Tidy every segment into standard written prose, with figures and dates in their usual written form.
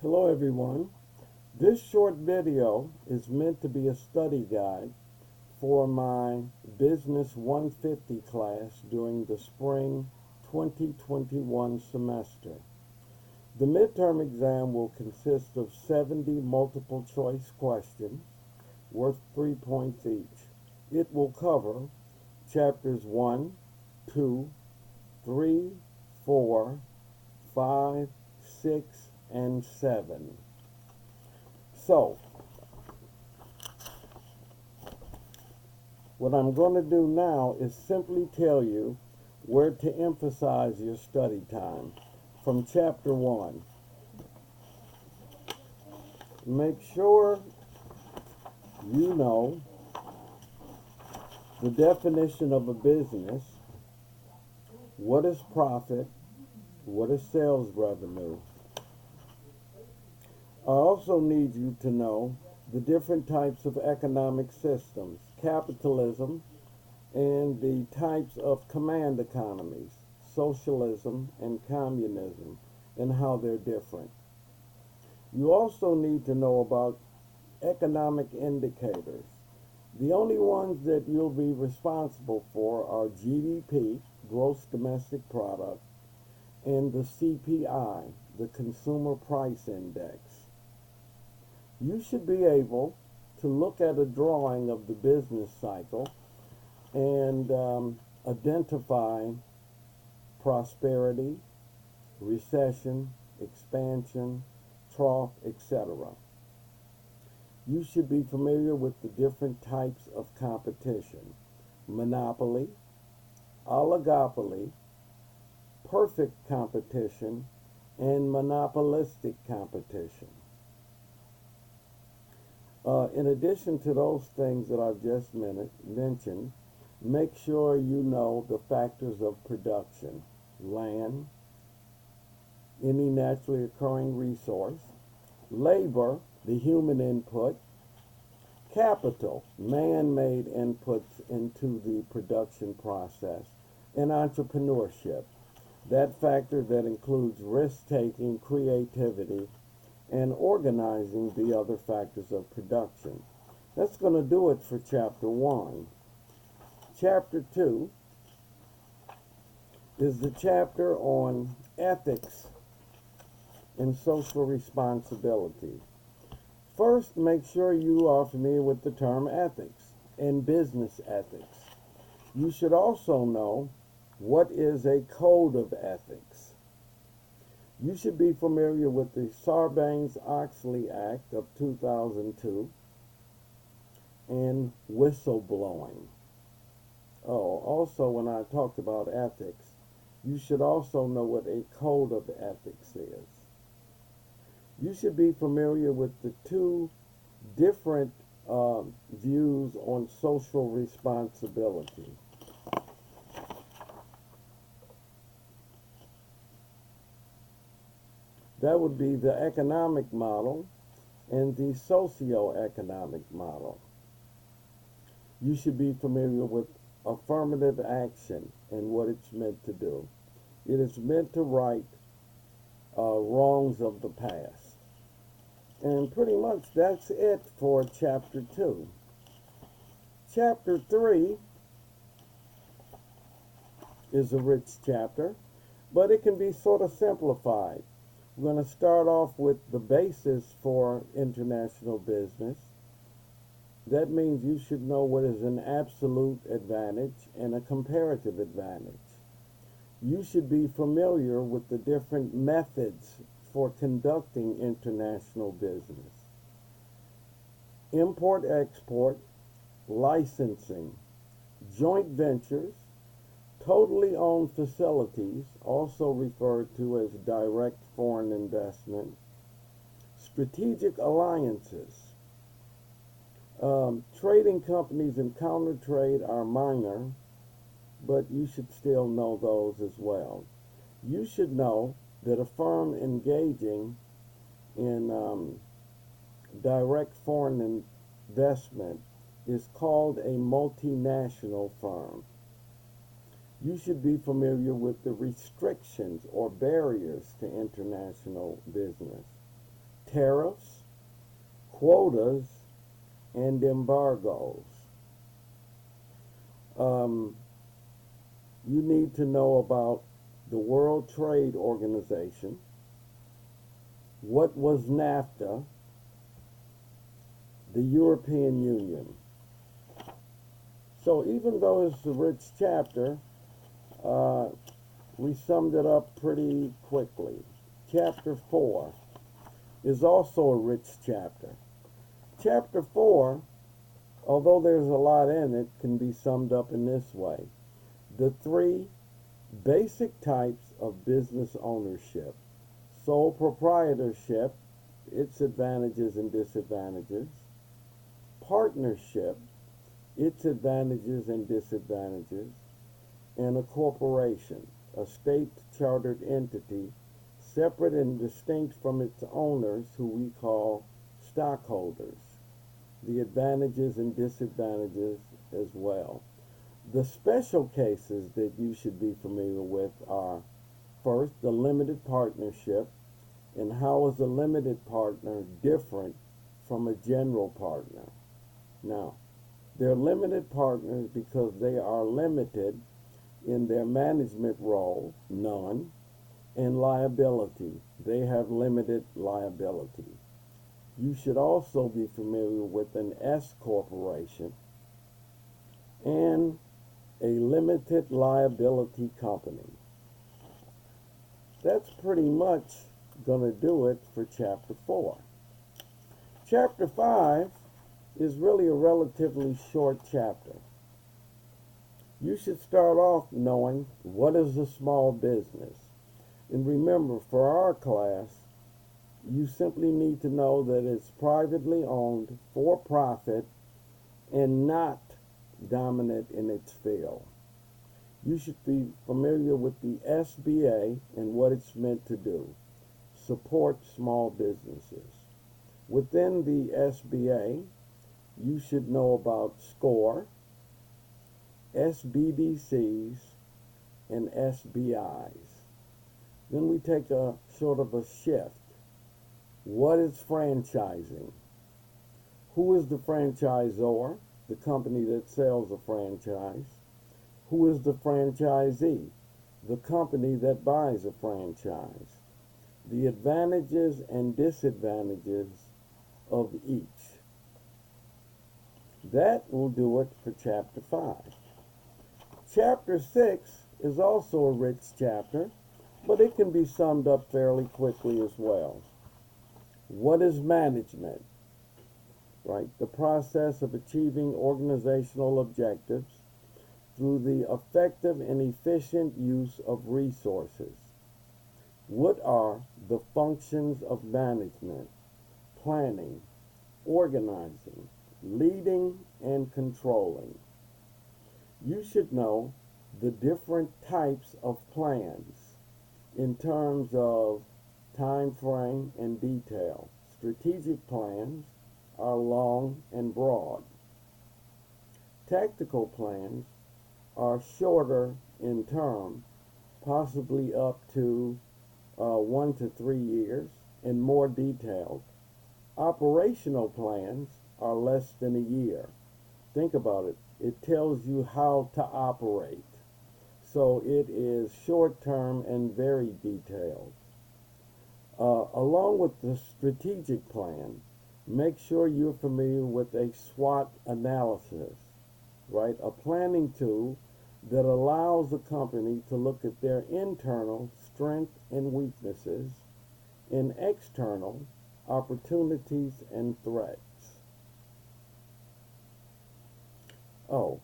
Hello everyone. This short video is meant to be a study guide for my Business 150 class during the Spring 2021 semester. The midterm exam will consist of 70 multiple choice questions worth 3 points each. It will cover chapters 1, 2, 3, 4, 5, 6, and 7. So, what I'm going to do now is simply tell you where to emphasize your study time from chapter 1. Make sure you know the definition of a business, what is profit, what is sales revenue. I also need you to know the different types of economic systems, capitalism, and the types of command economies, socialism and communism, and how they're different. You also need to know about economic indicators. The only ones that you'll be responsible for are GDP, Gross Domestic Product, and the CPI, the Consumer Price Index. You should be able to look at a drawing of the business cycle and identify prosperity, recession, expansion, trough, etc. You should be familiar with the different types of competition: monopoly, oligopoly, perfect competition, and monopolistic competition. In addition to those things that I've just mentioned, make sure you know the factors of production: land, any naturally occurring resource; labor, the human input; capital, man-made inputs into the production process; and entrepreneurship, that factor that includes risk-taking, creativity, and organizing the other factors of production. That's going to do it for chapter 1. Chapter 2 is the chapter on ethics and social responsibility. First, make sure you are familiar with the term ethics and business ethics. You should also know what is a code of ethics. You should be familiar with the Sarbanes-Oxley Act of 2002 and whistleblowing. Also when I talked about ethics, you should also know what a code of ethics is. You should be familiar with the two different views on social responsibility. That would be the economic model and the socio-economic model. You should be familiar with affirmative action and what it's meant to do. It is meant to right wrongs of the past. And pretty much that's it for chapter 2. Chapter 3 is a rich chapter, but it can be sort of simplified. We're going to start off with the basis for international business. That means you should know what is an absolute advantage and a comparative advantage. You should be familiar with the different methods for conducting international business: import-export, licensing, joint ventures, totally owned facilities, also referred to as direct foreign investment, strategic alliances. Trading companies and counter trade are minor, but you should still know those as well. You should know that a firm engaging in direct foreign investment is called a multinational firm. You should be familiar with the restrictions or barriers to international business. tariffs, quotas, and embargoes. You need to know about the World Trade Organization, what was NAFTA, the European Union. So even though it's a rich chapter, we summed it up pretty quickly. Chapter 4 is also a rich chapter. Chapter 4, although there's a lot in it, can be summed up in this way. The 3 basic types of business ownership. Sole proprietorship, its advantages and disadvantages. Partnership, its advantages and disadvantages. And a corporation, a state-chartered entity, separate and distinct from its owners, who we call stockholders. The advantages and disadvantages as well. The special cases that you should be familiar with are, first, the limited partnership, and how is a limited partner different from a general partner. Now, they're limited partners because they are limited in their management role, none, and liability. They have limited liability. You should also be familiar with an S corporation and a limited liability company. That's pretty much going to do it for Chapter 4. Chapter 5 is really a relatively short chapter. You should start off knowing what is a small business. And remember, for our class, you simply need to know that it's privately owned, for profit, and not dominant in its field. You should be familiar with the SBA and what it's meant to do. Support small businesses. Within the SBA, you should know about SCORE, SBDCs, and SBIs. Then we take a sort of a shift. What is franchising? Who is the franchisor? The company that sells a franchise. Who is the franchisee? The company that buys a franchise. The advantages and disadvantages of each. That will do it for Chapter 5. Chapter 6 is also a rich chapter, but it can be summed up fairly quickly as well. What is management? Right, the process of achieving organizational objectives through the effective and efficient use of resources. What are the functions of management? Planning, organizing, leading, and controlling. You should know the different types of plans in terms of time frame and detail. Strategic plans are long and broad. Tactical plans are shorter in term, possibly up to 1 to 3 years, and more detailed. Operational plans are less than a year. Think about it. It tells you how to operate. So it is short term and very detailed. Along with the strategic plan, make sure you're familiar with a SWOT analysis, right? A planning tool that allows a company to look at their internal strengths and weaknesses and external opportunities and threats. Oh,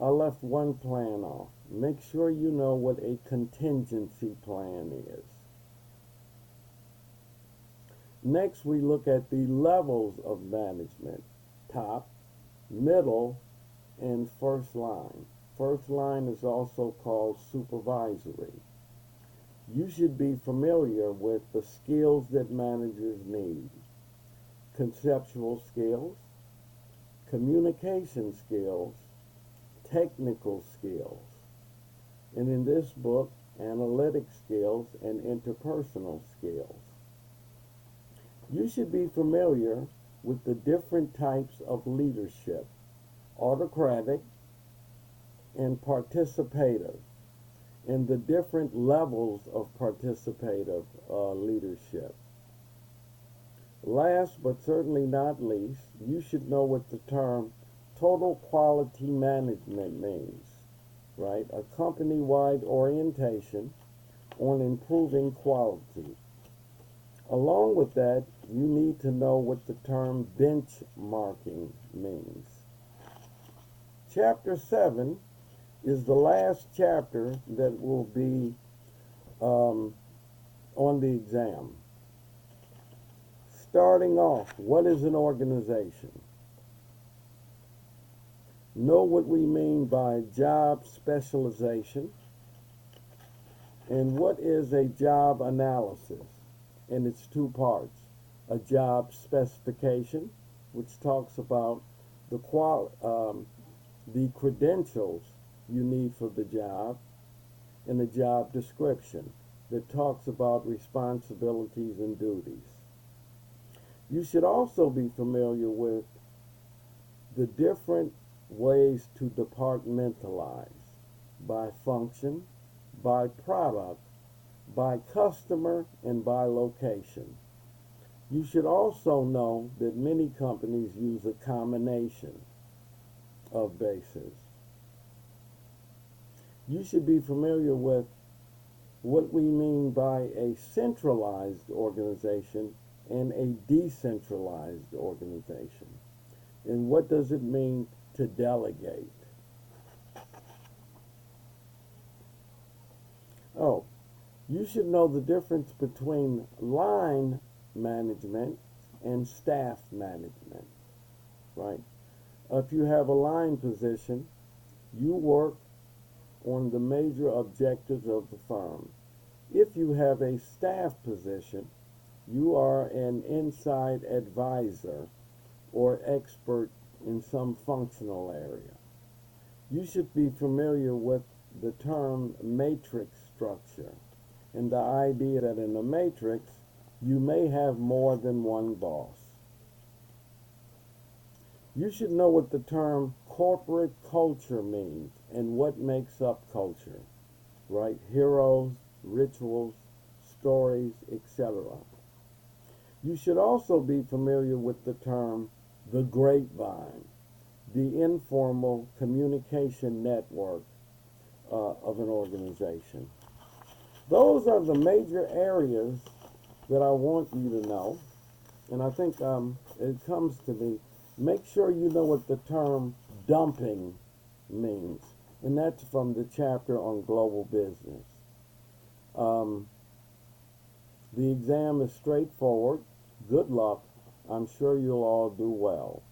I left one plan off. Make sure you know what a contingency plan is. Next, we look at the levels of management: top, middle, and first line. First line is also called supervisory. You should be familiar with the skills that managers need: conceptual skills, communication skills, technical skills, and in this book, analytic skills and interpersonal skills. You should be familiar with the different types of leadership: autocratic and participative, and the different levels of participative leadership. Last but certainly not least, you should know what the term total quality management means, right? A company-wide orientation on improving quality. Along with that, you need to know what the term benchmarking means. Chapter 7 is the last chapter that will be on the exam. Starting off, what is an organization? Know what we mean by job specialization, and what is a job analysis in its two parts: a job specification, which talks about the credentials you need for the job, and a job description that talks about responsibilities and duties. You should also be familiar with the different ways to departmentalize: by function, by product, by customer, and by location. You should also know that many companies use a combination of bases. You should be familiar with what we mean by a centralized organization and a decentralized organization. And what does it mean to delegate? Oh, you should know the difference between line management and staff management, right? If you have a line position, you work on the major objectives of the firm. If you have a staff position, you are an inside advisor or expert in some functional area. You should be familiar with the term matrix structure and the idea that in a matrix you may have more than one boss. You should know what the term corporate culture means and what makes up culture, right? Heroes, rituals, stories, etc. You should also be familiar with the term the grapevine, the informal communication network of an organization. Those are the major areas that I want you to know. And I think it comes to me, make sure you know what the term dumping means. And that's from the chapter on global business. The exam is straightforward. Good luck. I'm sure you'll all do well.